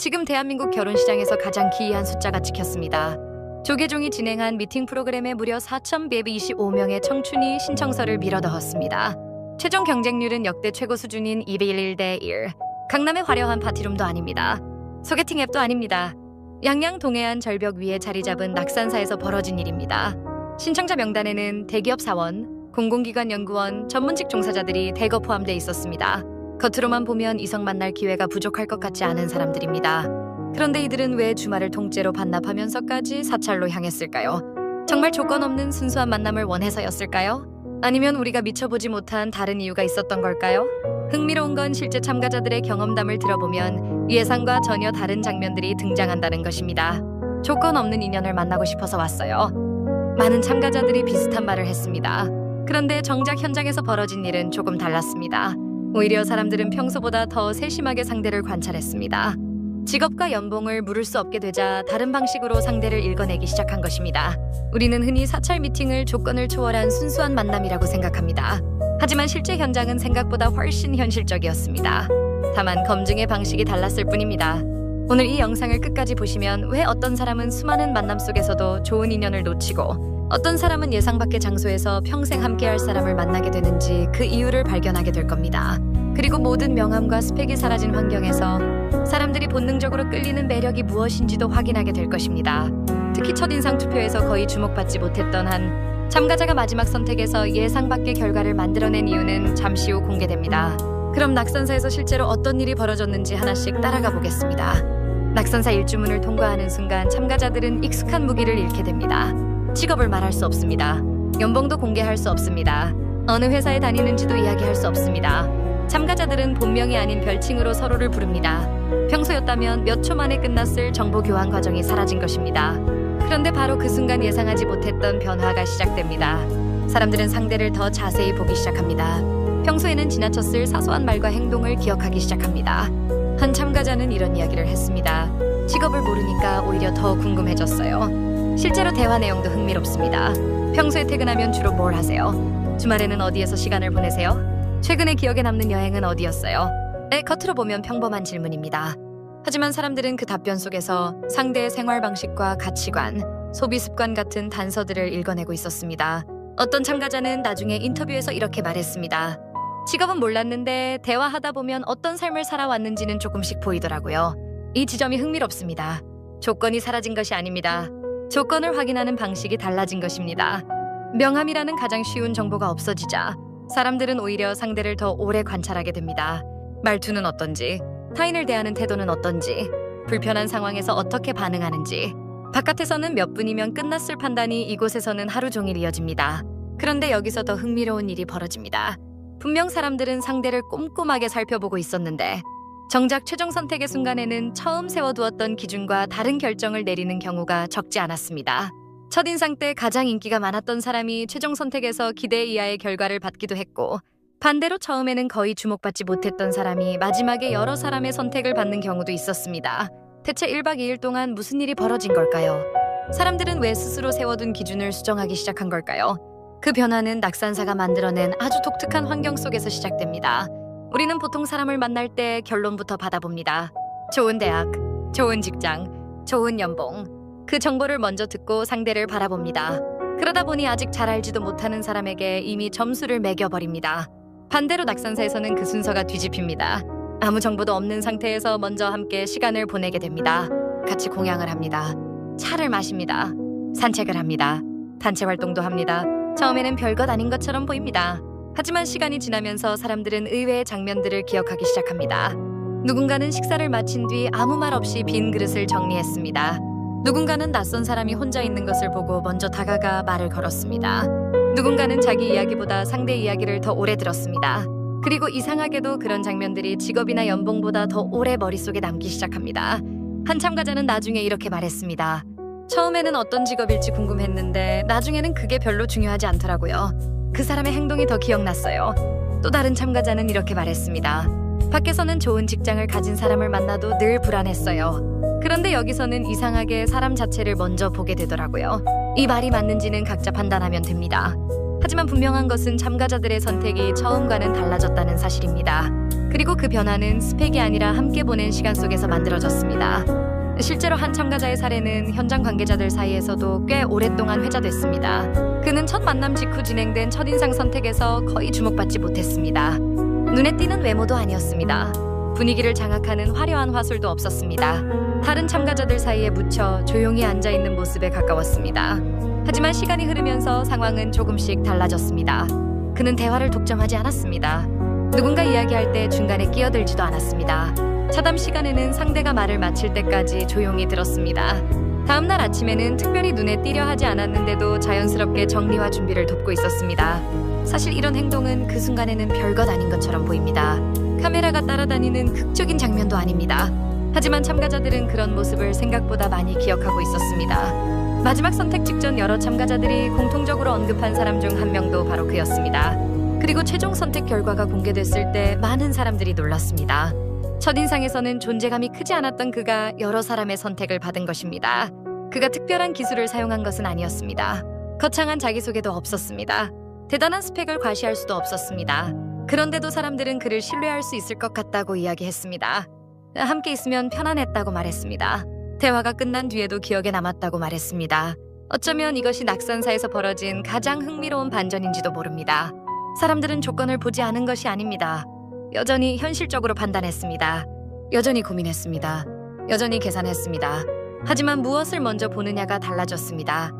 지금 대한민국 결혼시장에서 가장 기이한 숫자가 찍혔습니다. 조계종이 진행한 미팅 프로그램에 무려 4,125명의 청춘이 신청서를 밀어넣었습니다. 최종 경쟁률은 역대 최고 수준인 201대 1. 강남의 화려한 파티룸도 아닙니다. 소개팅 앱도 아닙니다. 양양 동해안 절벽 위에 자리 잡은 낙산사에서 벌어진 일입니다. 신청자 명단에는 대기업 사원, 공공기관 연구원, 전문직 종사자들이 대거 포함돼 있었습니다. 겉으로만 보면 이성 만날 기회가 부족할 것 같지 않은 사람들입니다. 그런데 이들은 왜 주말을 통째로 반납하면서까지 사찰로 향했을까요? 정말 조건 없는 순수한 만남을 원해서였을까요? 아니면 우리가 미쳐보지 못한 다른 이유가 있었던 걸까요? 흥미로운 건 실제 참가자들의 경험담을 들어보면 예상과 전혀 다른 장면들이 등장한다는 것입니다. 조건 없는 인연을 만나고 싶어서 왔어요. 많은 참가자들이 비슷한 말을 했습니다. 그런데 정작 현장에서 벌어진 일은 조금 달랐습니다. 오히려 사람들은 평소보다 더 세심하게 상대를 관찰했습니다. 직업과 연봉을 물을 수 없게 되자 다른 방식으로 상대를 읽어내기 시작한 것입니다. 우리는 흔히 사찰 미팅을 조건을 초월한 순수한 만남이라고 생각합니다. 하지만 실제 현장은 생각보다 훨씬 현실적이었습니다. 다만 검증의 방식이 달랐을 뿐입니다. 오늘 이 영상을 끝까지 보시면 왜 어떤 사람은 수많은 만남 속에서도 좋은 인연을 놓치고 어떤 사람은 예상 밖의 장소에서 평생 함께할 사람을 만나게 되는지 그 이유를 발견하게 될 겁니다. 그리고 모든 명함과 스펙이 사라진 환경에서 사람들이 본능적으로 끌리는 매력이 무엇인지도 확인하게 될 것입니다. 특히 첫인상 투표에서 거의 주목받지 못했던 한 참가자가 마지막 선택에서 예상 밖의 결과를 만들어낸 이유는 잠시 후 공개됩니다. 그럼 낙산사에서 실제로 어떤 일이 벌어졌는지 하나씩 따라가 보겠습니다. 낙산사 일주문을 통과하는 순간 참가자들은 익숙한 무기를 잃게 됩니다. 직업을 말할 수 없습니다. 연봉도 공개할 수 없습니다. 어느 회사에 다니는지도 이야기할 수 없습니다. 참가자들은 본명이 아닌 별칭으로 서로를 부릅니다. 평소였다면 몇 초 만에 끝났을 정보 교환 과정이 사라진 것입니다. 그런데 바로 그 순간 예상하지 못했던 변화가 시작됩니다. 사람들은 상대를 더 자세히 보기 시작합니다. 평소에는 지나쳤을 사소한 말과 행동을 기억하기 시작합니다. 한 참가자는 이런 이야기를 했습니다. 직업을 모르니까 오히려 더 궁금해졌어요. 실제로 대화 내용도 흥미롭습니다. 평소에 퇴근하면 주로 뭘 하세요? 주말에는 어디에서 시간을 보내세요? 최근에 기억에 남는 여행은 어디였어요? 겉으로 보면 평범한 질문입니다. 하지만 사람들은 그 답변 속에서 상대의 생활 방식과 가치관, 소비 습관 같은 단서들을 읽어내고 있었습니다. 어떤 참가자는 나중에 인터뷰에서 이렇게 말했습니다. 직업은 몰랐는데 대화하다 보면 어떤 삶을 살아왔는지는 조금씩 보이더라고요. 이 지점이 흥미롭습니다. 조건이 사라진 것이 아닙니다. 조건을 확인하는 방식이 달라진 것입니다. 명함이라는 가장 쉬운 정보가 없어지자 사람들은 오히려 상대를 더 오래 관찰하게 됩니다. 말투는 어떤지, 타인을 대하는 태도는 어떤지, 불편한 상황에서 어떻게 반응하는지. 바깥에서는 몇 분이면 끝났을 판단이 이곳에서는 하루 종일 이어집니다. 그런데 여기서 더 흥미로운 일이 벌어집니다. 분명 사람들은 상대를 꼼꼼하게 살펴보고 있었는데 정작 최종 선택의 순간에는 처음 세워두었던 기준과 다른 결정을 내리는 경우가 적지 않았습니다. 첫인상 때 가장 인기가 많았던 사람이 최종 선택에서 기대 이하의 결과를 받기도 했고 반대로 처음에는 거의 주목받지 못했던 사람이 마지막에 여러 사람의 선택을 받는 경우도 있었습니다. 대체 1박 2일 동안 무슨 일이 벌어진 걸까요? 사람들은 왜 스스로 세워둔 기준을 수정하기 시작한 걸까요? 그 변화는 낙산사가 만들어낸 아주 독특한 환경 속에서 시작됩니다. 우리는 보통 사람을 만날 때 결론부터 받아봅니다. 좋은 대학, 좋은 직장, 좋은 연봉. 그 정보를 먼저 듣고 상대를 바라봅니다. 그러다 보니 아직 잘 알지도 못하는 사람에게 이미 점수를 매겨버립니다. 반대로 낙산사에서는 그 순서가 뒤집힙니다. 아무 정보도 없는 상태에서 먼저 함께 시간을 보내게 됩니다. 같이 공양을 합니다. 차를 마십니다. 산책을 합니다. 단체 활동도 합니다. 처음에는 별것 아닌 것처럼 보입니다. 하지만 시간이 지나면서 사람들은 의외의 장면들을 기억하기 시작합니다. 누군가는 식사를 마친 뒤 아무 말 없이 빈 그릇을 정리했습니다. 누군가는 낯선 사람이 혼자 있는 것을 보고 먼저 다가가 말을 걸었습니다. 누군가는 자기 이야기보다 상대 이야기를 더 오래 들었습니다. 그리고 이상하게도 그런 장면들이 직업이나 연봉보다 더 오래 머릿속에 남기 시작합니다. 한 참가자는 나중에 이렇게 말했습니다. 처음에는 어떤 직업일지 궁금했는데 나중에는 그게 별로 중요하지 않더라고요. 그 사람의 행동이 더 기억났어요. 또 다른 참가자는 이렇게 말했습니다. 밖에서는 좋은 직장을 가진 사람을 만나도 늘 불안했어요. 그런데 여기서는 이상하게 사람 자체를 먼저 보게 되더라고요. 이 말이 맞는지는 각자 판단하면 됩니다. 하지만 분명한 것은 참가자들의 선택이 처음과는 달라졌다는 사실입니다. 그리고 그 변화는 스펙이 아니라 함께 보낸 시간 속에서 만들어졌습니다. 실제로 한 참가자의 사례는 현장 관계자들 사이에서도 꽤 오랫동안 회자됐습니다. 그는 첫 만남 직후 진행된 첫인상 선택에서 거의 주목받지 못했습니다. 눈에 띄는 외모도 아니었습니다. 분위기를 장악하는 화려한 화술도 없었습니다. 다른 참가자들 사이에 묻혀 조용히 앉아있는 모습에 가까웠습니다. 하지만 시간이 흐르면서 상황은 조금씩 달라졌습니다. 그는 대화를 독점하지 않았습니다. 누군가 이야기할 때 중간에 끼어들지도 않았습니다. 차담 시간에는 상대가 말을 마칠 때까지 조용히 들었습니다. 다음 날 아침에는 특별히 눈에 띄려 하지 않았는데도 자연스럽게 정리와 준비를 돕고 있었습니다. 사실 이런 행동은 그 순간에는 별것 아닌 것처럼 보입니다. 카메라가 따라다니는 극적인 장면도 아닙니다. 하지만 참가자들은 그런 모습을 생각보다 많이 기억하고 있었습니다. 마지막 선택 직전 여러 참가자들이 공통적으로 언급한 사람 중 한 명도 바로 그였습니다. 그리고 최종 선택 결과가 공개됐을 때 많은 사람들이 놀랐습니다. 첫인상에서는 존재감이 크지 않았던 그가 여러 사람의 선택을 받은 것입니다. 그가 특별한 기술을 사용한 것은 아니었습니다. 거창한 자기소개도 없었습니다. 대단한 스펙을 과시할 수도 없었습니다. 그런데도 사람들은 그를 신뢰할 수 있을 것 같다고 이야기했습니다. 함께 있으면 편안했다고 말했습니다. 대화가 끝난 뒤에도 기억에 남았다고 말했습니다. 어쩌면 이것이 낙산사에서 벌어진 가장 흥미로운 반전인지도 모릅니다. 사람들은 조건을 보지 않은 것이 아닙니다. 여전히 현실적으로 판단했습니다. 여전히 고민했습니다. 여전히 계산했습니다. 하지만 무엇을 먼저 보느냐가 달라졌습니다.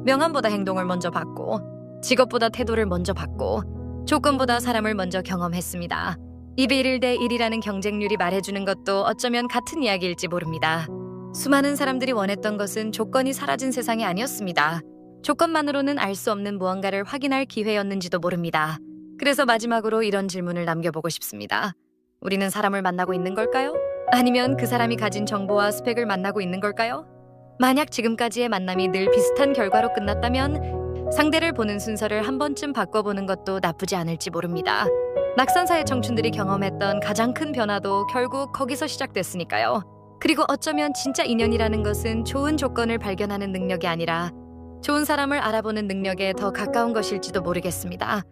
명함보다 행동을 먼저 봤고, 직업보다 태도를 먼저 봤고, 조건보다 사람을 먼저 경험했습니다. 2대 1대 1이라는 경쟁률이 말해주는 것도 어쩌면 같은 이야기일지 모릅니다. 수많은 사람들이 원했던 것은 조건이 사라진 세상이 아니었습니다. 조건만으로는 알 수 없는 무언가를 확인할 기회였는지도 모릅니다. 그래서 마지막으로 이런 질문을 남겨보고 싶습니다. 우리는 사람을 만나고 있는 걸까요? 아니면 그 사람이 가진 정보와 스펙을 만나고 있는 걸까요? 만약 지금까지의 만남이 늘 비슷한 결과로 끝났다면 상대를 보는 순서를 한 번쯤 바꿔보는 것도 나쁘지 않을지 모릅니다. 낙산사의 청춘들이 경험했던 가장 큰 변화도 결국 거기서 시작됐으니까요. 그리고 어쩌면 진짜 인연이라는 것은 좋은 조건을 발견하는 능력이 아니라 좋은 사람을 알아보는 능력에 더 가까운 것일지도 모르겠습니다.